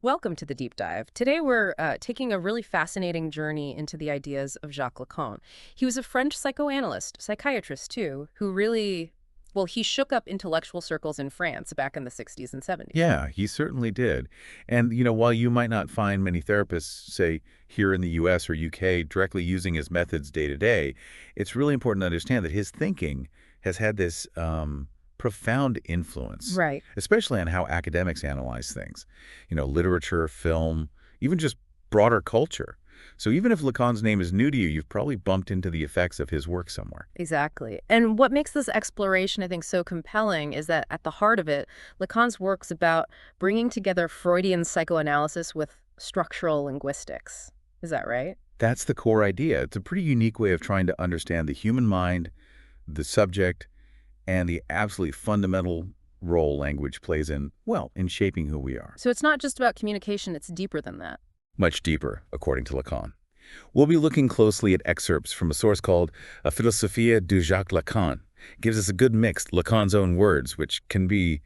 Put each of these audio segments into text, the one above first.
Welcome to the deep dive. Today we're taking a really fascinating journey into the ideas of Jacques Lacan. He was a French psychoanalyst, psychiatrist too, who really, well, he shook up intellectual circles in France back in the 60s and 70s. Yeah, he certainly did. And, while you might not find many therapists, say, here in the US or UK, directly using his methods day to day, it's really important to understand that his thinking has had this profound influence, Right. especially on how academics analyze things. Literature, film, even just broader culture. So even if Lacan's name is new to you, you've probably bumped into the effects of his work somewhere. Exactly. And what makes this exploration, I think, so compelling is that at the heart of it, Lacan's work's about bringing together Freudian psychoanalysis with structural linguistics. Is that right? That's the core idea. It's a pretty unique way of trying to understand the human mind, the subject, and the absolutely fundamental role language plays in shaping who we are. So it's not just about communication, it's deeper than that. Much deeper, according to Lacan. We'll be looking closely at excerpts from a source called A Philosophia de Jacques Lacan. It gives us a good mix, Lacan's own words, which can be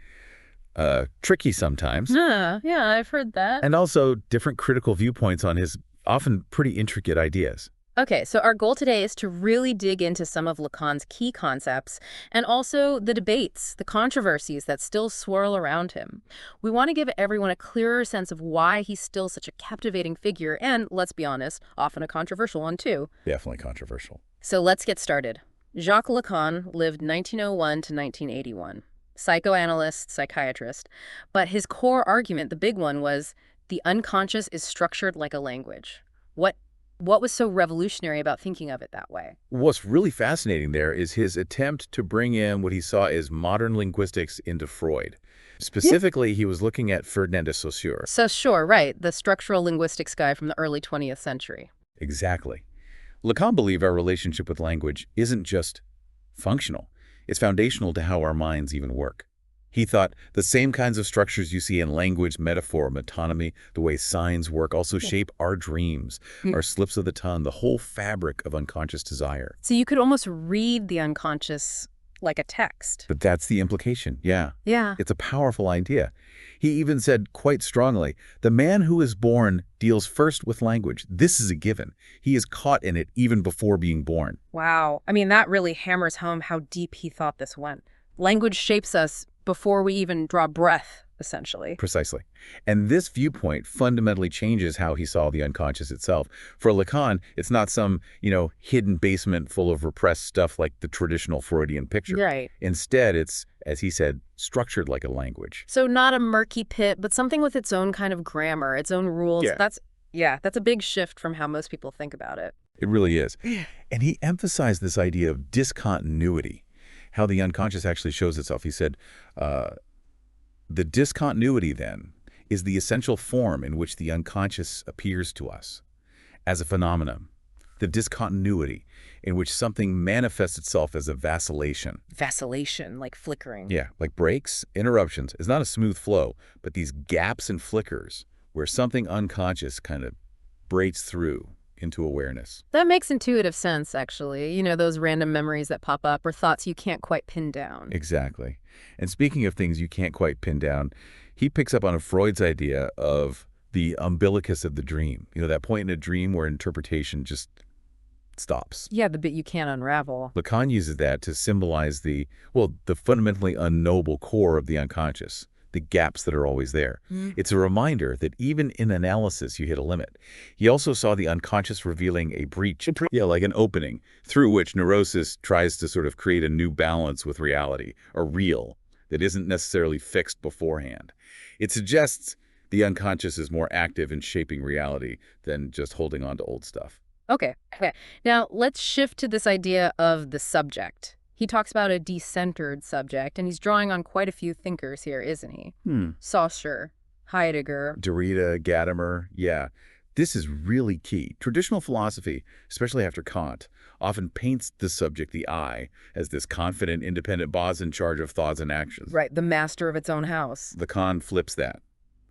tricky sometimes, Yeah, I've heard that. and also different critical viewpoints on his often pretty intricate ideas. Okay, so our goal today is to really dig into some of Lacan's key concepts and also the debates, the controversies that still swirl around him. We want to give everyone a clearer sense of why he's still such a captivating figure and, let's be honest, often a controversial one too. Definitely controversial. So let's get started. Jacques Lacan lived 1901 to 1981. Psychoanalyst, psychiatrist. But his core argument, the big one, was the unconscious is structured like a language. What was so revolutionary about thinking of it that way? What's really fascinating there is his attempt to bring in what he saw as modern linguistics into Freud. Specifically, he was looking at Ferdinand de Saussure. So sure, right, the structural linguistics guy from the early 20th century. Exactly. Lacan believed our relationship with language isn't just functional. It's foundational to how our minds even work. He thought the same kinds of structures you see in language, metaphor, metonymy, the way signs work also shape our dreams, Mm. our slips of the tongue, the whole fabric of unconscious desire. So you could almost read the unconscious like a text. But that's the implication, yeah. Yeah. It's a powerful idea. He even said quite strongly, the man who is born deals first with language. This is a given. He is caught in it even before being born. Wow. I mean, that really hammers home how deep he thought this went. Language shapes us before we even draw breath, essentially. Precisely. And this viewpoint fundamentally changes how he saw the unconscious itself. For Lacan, it's not some, hidden basement full of repressed stuff like the traditional Freudian picture. Right. Instead, it's, as he said, structured like a language. So not a murky pit, but something with its own kind of grammar, its own rules. Yeah. That's a big shift from how most people think about it. It really is. And he emphasized this idea of discontinuity, how the unconscious actually shows itself. He said, the discontinuity, then, is the essential form in which the unconscious appears to us as a phenomenon. The discontinuity in which something manifests itself as a vacillation. Vacillation, like flickering. Yeah, like breaks, interruptions. It's not a smooth flow, but these gaps and flickers where something unconscious kind of breaks through into awareness. That makes intuitive sense, actually. You know, those random memories that pop up or thoughts you can't quite pin down. Exactly. And speaking of things you can't quite pin down, he picks up on a Freud's idea of the umbilicus of the dream. That point in a dream where interpretation just stops. Yeah, the bit you can't unravel. Lacan uses that to symbolize the fundamentally unknowable core of the unconscious, the gaps that are always there. It's a reminder that even in analysis, you hit a limit. He also saw the unconscious revealing a breach, like an opening, through which neurosis tries to sort of create a new balance with reality, or real, that isn't necessarily fixed beforehand. It suggests the unconscious is more active in shaping reality than just holding on to old stuff. Okay. Now, let's shift to this idea of the subject. He talks about a decentered subject, and he's drawing on quite a few thinkers here, isn't he? Saussure, Heidegger. Derrida, Gadamer, yeah. This is really key. Traditional philosophy, especially after Kant, often paints the subject, the I, as this confident, independent boss in charge of thoughts and actions. Right, the master of its own house. Lacan flips that.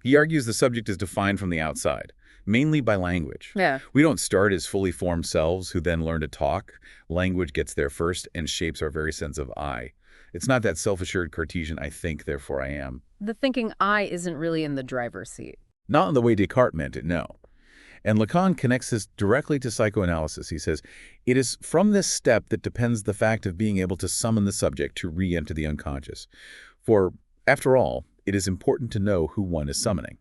He argues the subject is defined from the outside, mainly by language. Yeah. We don't start as fully formed selves who then learn to talk. Language gets there first and shapes our very sense of I. It's not that self-assured Cartesian I think, therefore I am. The thinking I isn't really in the driver's seat. Not in the way Descartes meant it, no. And Lacan connects this directly to psychoanalysis. He says, it is from this step that depends the fact of being able to summon the subject to re-enter the unconscious. For, after all, it is important to know who one is summoning.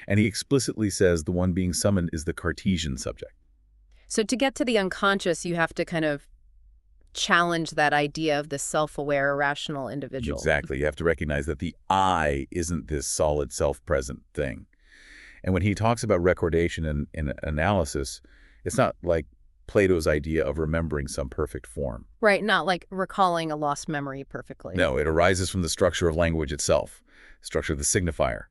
And he explicitly says the one being summoned is the Cartesian subject. So to get to the unconscious, you have to kind of challenge that idea of the self-aware, irrational individual. Exactly. You have to recognize that the I isn't this solid self-present thing. And when he talks about recordation and analysis, it's not like Plato's idea of remembering some perfect form. Right, not like recalling a lost memory perfectly. No, it arises from the structure of language itself, structure of the signifier.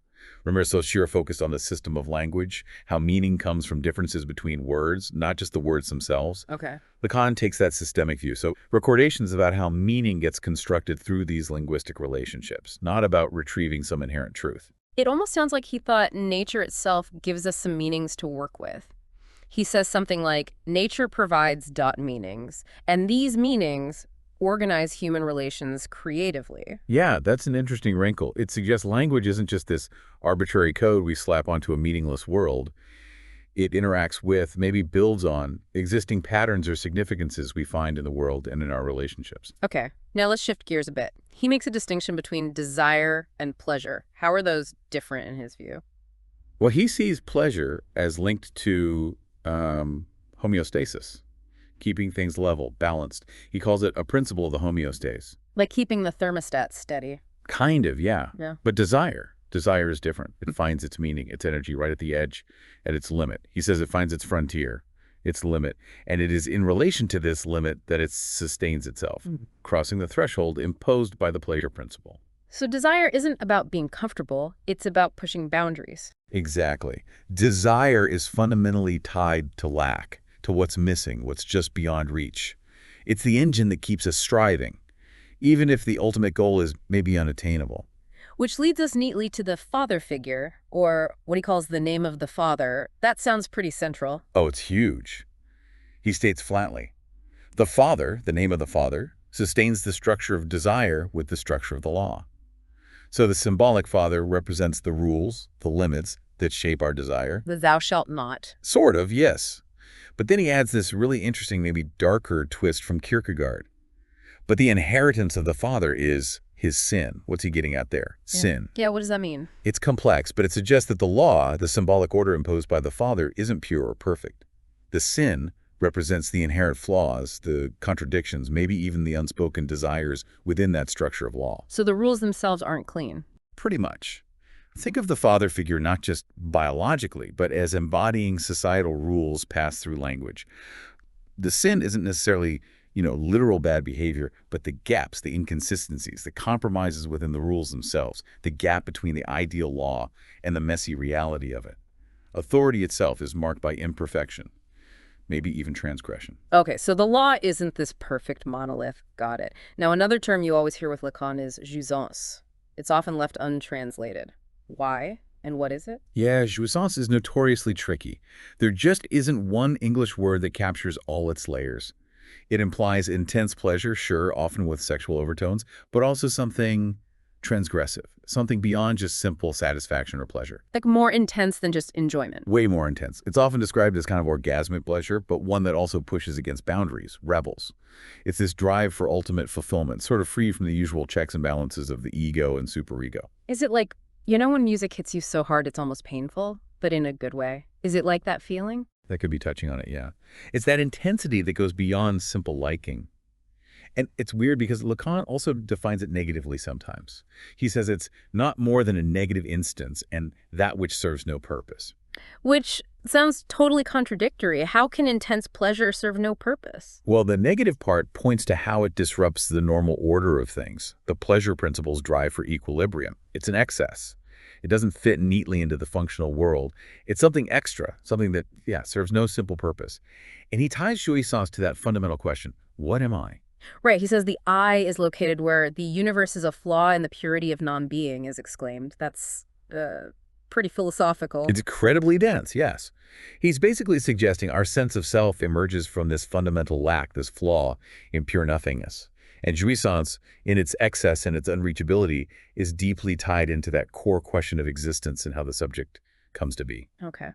Remember, Saussure focused on the system of language, how meaning comes from differences between words, not just the words themselves. Okay. Lacan takes that systemic view. So recordation is about how meaning gets constructed through these linguistic relationships, not about retrieving some inherent truth. It almost sounds like he thought nature itself gives us some meanings to work with. He says something like, nature provides dot meanings, and these meanings organize human relations creatively. Yeah, that's an interesting wrinkle. It suggests language isn't just this arbitrary code we slap onto a meaningless world. It interacts with, maybe builds on, existing patterns or significances we find in the world and in our relationships. Okay, now let's shift gears a bit. He makes a distinction between desire and pleasure. How are those different in his view? Well, he sees pleasure as linked to homeostasis, keeping things level, balanced. He calls it a principle of the homeostase. Like keeping the thermostat steady. Kind of, yeah. Yeah. But desire is different. It finds its meaning, its energy right at the edge, at its limit. He says it finds its frontier, its limit, and it is in relation to this limit that it sustains itself, crossing the threshold imposed by the pleasure principle. So desire isn't about being comfortable, it's about pushing boundaries. Exactly. Desire is fundamentally tied to lack, to what's missing, what's just beyond reach. It's the engine that keeps us striving, even if the ultimate goal is maybe unattainable. Which leads us neatly to the father figure, or what he calls the name of the father. That sounds pretty central. Oh, it's huge. He states flatly, the father, the name of the father, sustains the structure of desire with the structure of the law. So the symbolic father represents the rules, the limits that shape our desire. The thou shalt not. Sort of, yes. But then he adds this really interesting, maybe darker twist from Kierkegaard. But the inheritance of the father is his sin. What's he getting at there? Yeah. Sin. Yeah, what does that mean? It's complex, but it suggests that the law, the symbolic order imposed by the father, isn't pure or perfect. The sin represents the inherent flaws, the contradictions, maybe even the unspoken desires within that structure of law. So the rules themselves aren't clean. Pretty much. Think of the father figure not just biologically, but as embodying societal rules passed through language. The sin isn't necessarily, literal bad behavior, but the gaps, the inconsistencies, the compromises within the rules themselves, the gap between the ideal law and the messy reality of it. Authority itself is marked by imperfection, maybe even transgression. Okay, so the law isn't this perfect monolith. Got it. Now, another term you always hear with Lacan is jouissance. It's often left untranslated. Why? And what is it? Yeah, jouissance is notoriously tricky. There just isn't one English word that captures all its layers. It implies intense pleasure, sure, often with sexual overtones, but also something transgressive, something beyond just simple satisfaction or pleasure. Like more intense than just enjoyment. Way more intense. It's often described as kind of orgasmic pleasure, but one that also pushes against boundaries, rebels. It's this drive for ultimate fulfillment, sort of free from the usual checks and balances of the ego and superego. Is it like, when music hits you so hard it's almost painful, but in a good way? Is it like that feeling? That could be touching on it, yeah. It's that intensity that goes beyond simple liking. And it's weird because Lacan also defines it negatively sometimes. He says it's not more than a negative instance and that which serves no purpose. Which sounds totally contradictory. How can intense pleasure serve no purpose? Well, the negative part points to how it disrupts the normal order of things. The pleasure principles drive for equilibrium. It's an excess. It doesn't fit neatly into the functional world. It's something extra, something that, serves no simple purpose. And he ties jouissance to that fundamental question, what am I? Right, he says the I is located where the universe is a flaw in the purity of non-being is exclaimed. That's pretty philosophical. It's incredibly dense, yes. He's basically suggesting our sense of self emerges from this fundamental lack, this flaw in pure nothingness. And jouissance, in its excess and its unreachability, is deeply tied into that core question of existence and how the subject comes to be. Okay.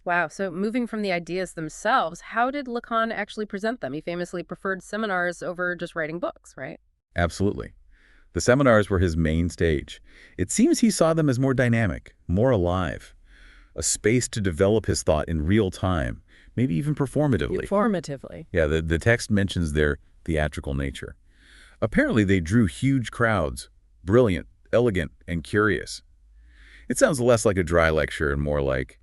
Wow. So moving from the ideas themselves, how did Lacan actually present them? He famously preferred seminars over just writing books, right? Absolutely. The seminars were his main stage. It seems he saw them as more dynamic, more alive, a space to develop his thought in real time, maybe even performatively. Formatively. Yeah, the text mentions their theatrical nature. Apparently, they drew huge crowds, brilliant, elegant, and curious. It sounds less like a dry lecture and more like,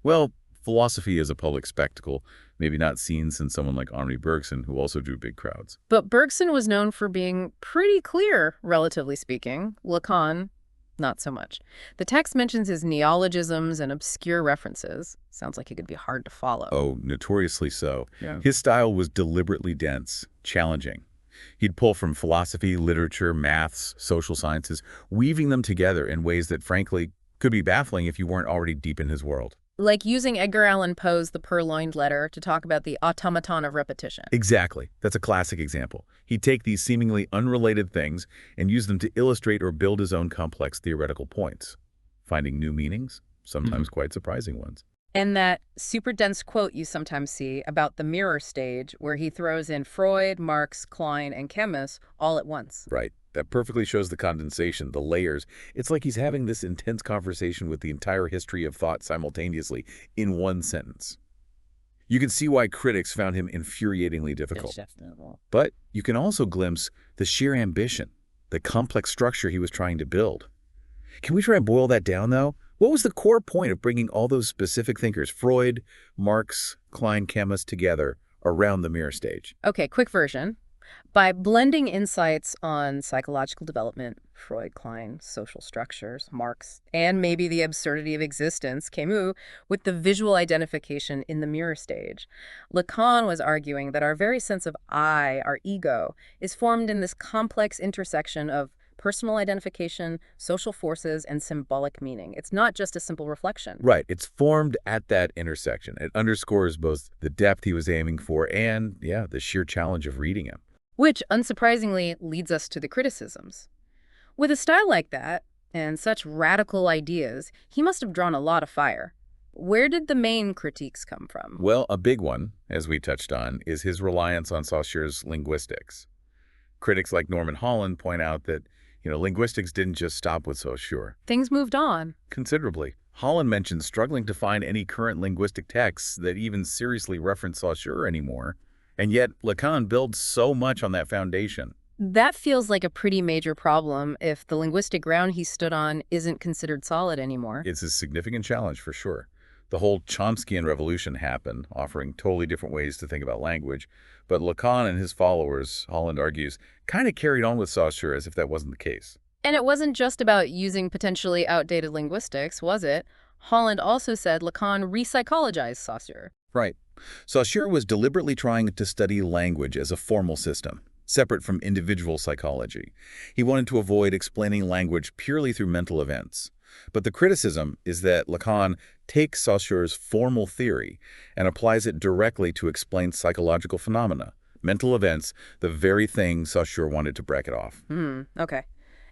well, philosophy is a public spectacle, maybe not seen since someone like Henri Bergson, who also drew big crowds. But Bergson was known for being pretty clear, relatively speaking. Lacan, not so much. The text mentions his neologisms and obscure references. Sounds like he could be hard to follow. Oh, notoriously so. Yeah. His style was deliberately dense, challenging. He'd pull from philosophy, literature, maths, social sciences, weaving them together in ways that, frankly, could be baffling if you weren't already deep in his world. Like using Edgar Allan Poe's The Purloined Letter to talk about the automaton of repetition. Exactly. That's a classic example. He'd take these seemingly unrelated things and use them to illustrate or build his own complex theoretical points, finding new meanings, sometimes quite surprising ones. And that super dense quote you sometimes see about the mirror stage, where he throws in Freud, Marx, Klein, and Camus all at once. Right. That perfectly shows the condensation, the layers. It's like he's having this intense conversation with the entire history of thought simultaneously in one sentence. You can see why critics found him infuriatingly difficult. But you can also glimpse the sheer ambition, the complex structure he was trying to build. Can we try and boil that down, though? What was the core point of bringing all those specific thinkers, Freud, Marx, Klein, Camus, together around the mirror stage? Okay, quick version. By blending insights on psychological development, Freud, Klein, social structures, Marx, and maybe the absurdity of existence, Camus, with the visual identification in the mirror stage, Lacan was arguing that our very sense of I, our ego, is formed in this complex intersection of personal identification, social forces, and symbolic meaning. It's not just a simple reflection. Right. It's formed at that intersection. It underscores both the depth he was aiming for and, yeah, the sheer challenge of reading him. Which, unsurprisingly, leads us to the criticisms. With a style like that, and such radical ideas, he must have drawn a lot of fire. Where did the main critiques come from? Well, a big one, as we touched on, is his reliance on Saussure's linguistics. Critics like Norman Holland point out that, linguistics didn't just stop with Saussure. Things moved on. Considerably. Holland mentions struggling to find any current linguistic texts that even seriously reference Saussure anymore. And yet, Lacan builds so much on that foundation. That feels like a pretty major problem if the linguistic ground he stood on isn't considered solid anymore. It's a significant challenge for sure. The whole Chomskyan revolution happened, offering totally different ways to think about language. But Lacan and his followers, Holland argues, kind of carried on with Saussure as if that wasn't the case. And it wasn't just about using potentially outdated linguistics, was it? Holland also said Lacan re-psychologized Saussure. Right. Saussure was deliberately trying to study language as a formal system, separate from individual psychology. He wanted to avoid explaining language purely through mental events. But the criticism is that Lacan takes Saussure's formal theory and applies it directly to explain psychological phenomena, mental events, the very thing Saussure wanted to bracket off. Okay.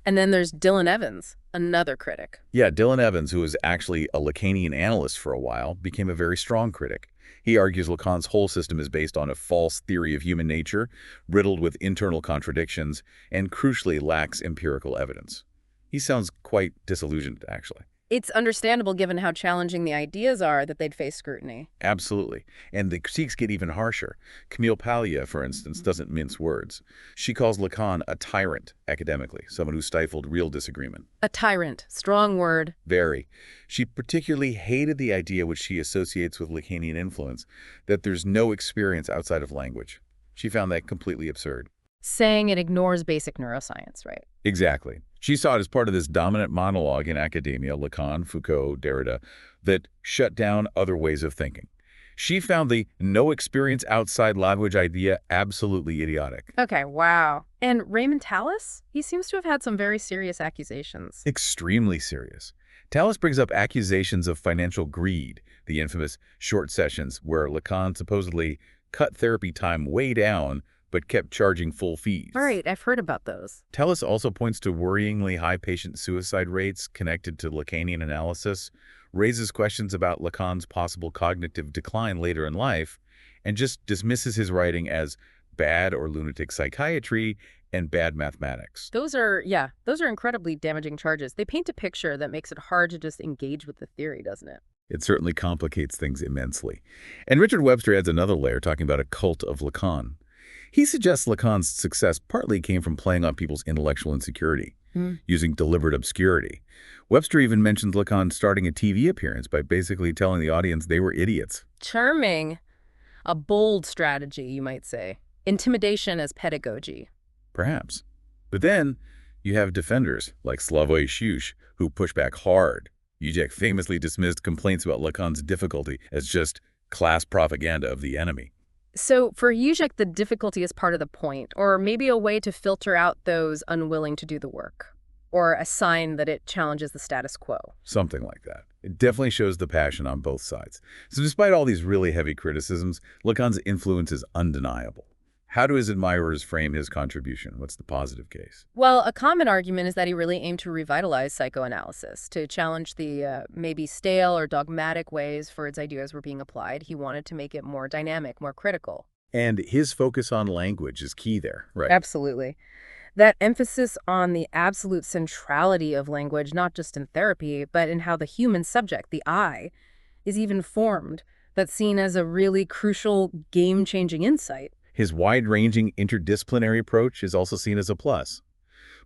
And then there's Dylan Evans, another critic. Yeah, Dylan Evans, who was actually a Lacanian analyst for a while, became a very strong critic. He argues Lacan's whole system is based on a false theory of human nature, riddled with internal contradictions, and crucially lacks empirical evidence. He sounds quite disillusioned, actually. It's understandable given how challenging the ideas are that they'd face scrutiny. Absolutely. And the critiques get even harsher. Camille Paglia, for instance, doesn't mince words. She calls Lacan a tyrant, academically, someone who stifled real disagreement. A tyrant. Strong word. Very. She particularly hated the idea which she associates with Lacanian influence, that there's no experience outside of language. She found that completely absurd. Saying it ignores basic neuroscience, right? Exactly. She saw it as part of this dominant monologue in academia, Lacan, Foucault, Derrida, that shut down other ways of thinking. She found the no experience outside language idea absolutely idiotic. Okay, wow. And Raymond Tallis? He seems to have had some very serious accusations. Extremely serious. Tallis brings up accusations of financial greed, the infamous short sessions where Lacan supposedly cut therapy time way down but kept charging full fees. All right, I've heard about those. Tallis also points to worryingly high patient suicide rates connected to Lacanian analysis, raises questions about Lacan's possible cognitive decline later in life, and just dismisses his writing as bad or lunatic psychiatry and bad mathematics. Those are incredibly damaging charges. They paint a picture that makes it hard to just engage with the theory, doesn't it? It certainly complicates things immensely. And Richard Webster adds another layer, talking about a cult of Lacan. He suggests Lacan's success partly came from playing on people's intellectual insecurity, using deliberate obscurity. Webster even mentions Lacan starting a TV appearance by basically telling the audience they were idiots. Charming. A bold strategy, you might say. Intimidation as pedagogy. Perhaps. But then you have defenders like Slavoj Žižek who push back hard. Žižek famously dismissed complaints about Lacan's difficulty as just class propaganda of the enemy. So for Žižek, the difficulty is part of the point, or maybe a way to filter out those unwilling to do the work, or a sign that it challenges the status quo. Something like that. It definitely shows the passion on both sides. So despite all these really heavy criticisms, Lacan's influence is undeniable. How do his admirers frame his contribution? What's the positive case? Well, a common argument is that he really aimed to revitalize psychoanalysis, to challenge the maybe stale or dogmatic ways for its ideas were being applied. He wanted to make it more dynamic, more critical. And his focus on language is key there, right? Absolutely. That emphasis on the absolute centrality of language, not just in therapy, but in how the human subject, the I, is even formed, that's seen as a really crucial, game-changing insight. His wide-ranging interdisciplinary approach is also seen as a plus,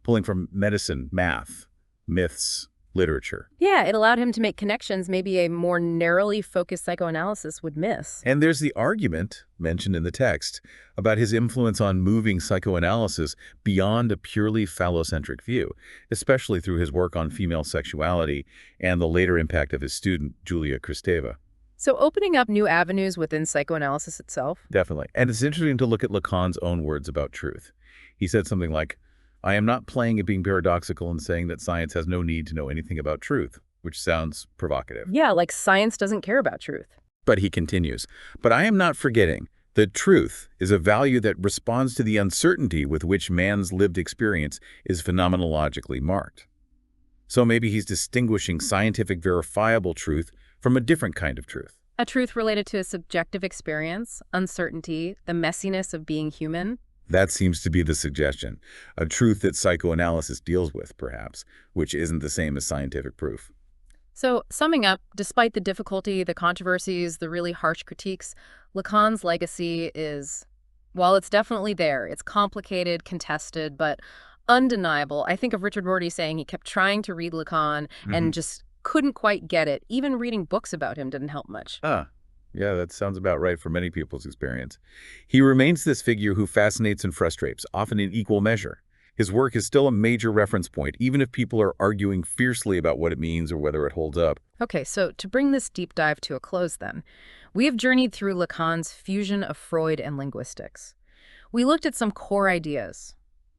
pulling from medicine, math, myths, literature. Yeah, it allowed him to make connections maybe a more narrowly focused psychoanalysis would miss. And there's the argument, mentioned in the text, about his influence on moving psychoanalysis beyond a purely phallocentric view, especially through his work on female sexuality and the later impact of his student, Julia Kristeva. So opening up new avenues within psychoanalysis itself? Definitely. And it's interesting to look at Lacan's own words about truth. He said something like, "I am not playing at being paradoxical and saying that science has no need to know anything about truth," which sounds provocative. Yeah, like science doesn't care about truth. But he continues, "But I am not forgetting that truth is a value that responds to the uncertainty with which man's lived experience is phenomenologically marked." So maybe he's distinguishing scientific verifiable truth from a different kind of truth. A truth related to a subjective experience, uncertainty, the messiness of being human. That seems to be the suggestion. A truth that psychoanalysis deals with, perhaps, which isn't the same as scientific proof. So, summing up, despite the difficulty, the controversies, the really harsh critiques, Lacan's legacy is, while it's definitely there, it's complicated, contested, but undeniable. I think of Richard Rorty saying he kept trying to read Lacan and just couldn't quite get it. Even reading books about him didn't help much. Yeah, that sounds about right for many people's experience. He remains this figure who fascinates and frustrates, often in equal measure. His work is still a major reference point, even if people are arguing fiercely about what it means or whether it holds up. Okay, so to bring this deep dive to a close then, we have journeyed through Lacan's fusion of Freud and linguistics. We looked at some core ideas.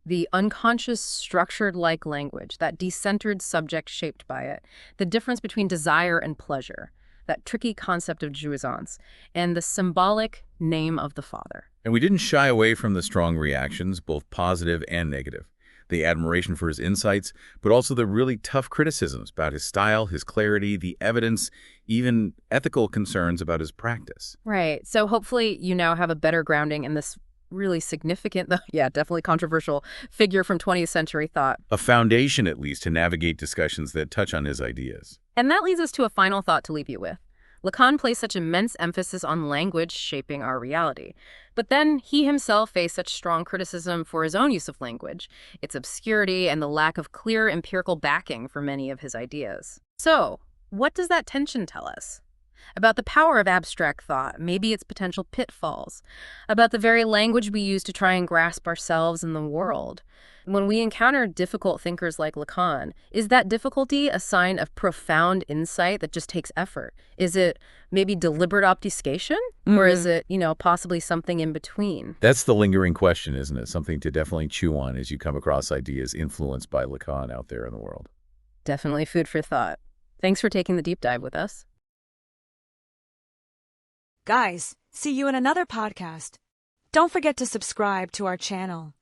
The unconscious, structured-like language, that decentered subject shaped by it, the difference between desire and pleasure, that tricky concept of jouissance, and the symbolic name of the father. And we didn't shy away from the strong reactions, both positive and negative. The admiration for his insights, but also the really tough criticisms about his style, his clarity, the evidence, even ethical concerns about his practice. Right. So hopefully you now have a better grounding in this really significant, definitely controversial figure from 20th century thought. A foundation, at least, to navigate discussions that touch on his ideas. And that leads us to a final thought to leave you with. Lacan placed such immense emphasis on language shaping our reality. But then he himself faced such strong criticism for his own use of language, its obscurity, and the lack of clear empirical backing for many of his ideas. So, what does that tension tell us? About the power of abstract thought, maybe its potential pitfalls, about the very language we use to try and grasp ourselves in the world. When we encounter difficult thinkers like Lacan, is that difficulty a sign of profound insight that just takes effort? Is it maybe deliberate obfuscation? Or is it, possibly something in between? That's the lingering question, isn't it? Something to definitely chew on as you come across ideas influenced by Lacan out there in the world. Definitely food for thought. Thanks for taking the deep dive with us. Guys, see you in another podcast. Don't forget to subscribe to our channel.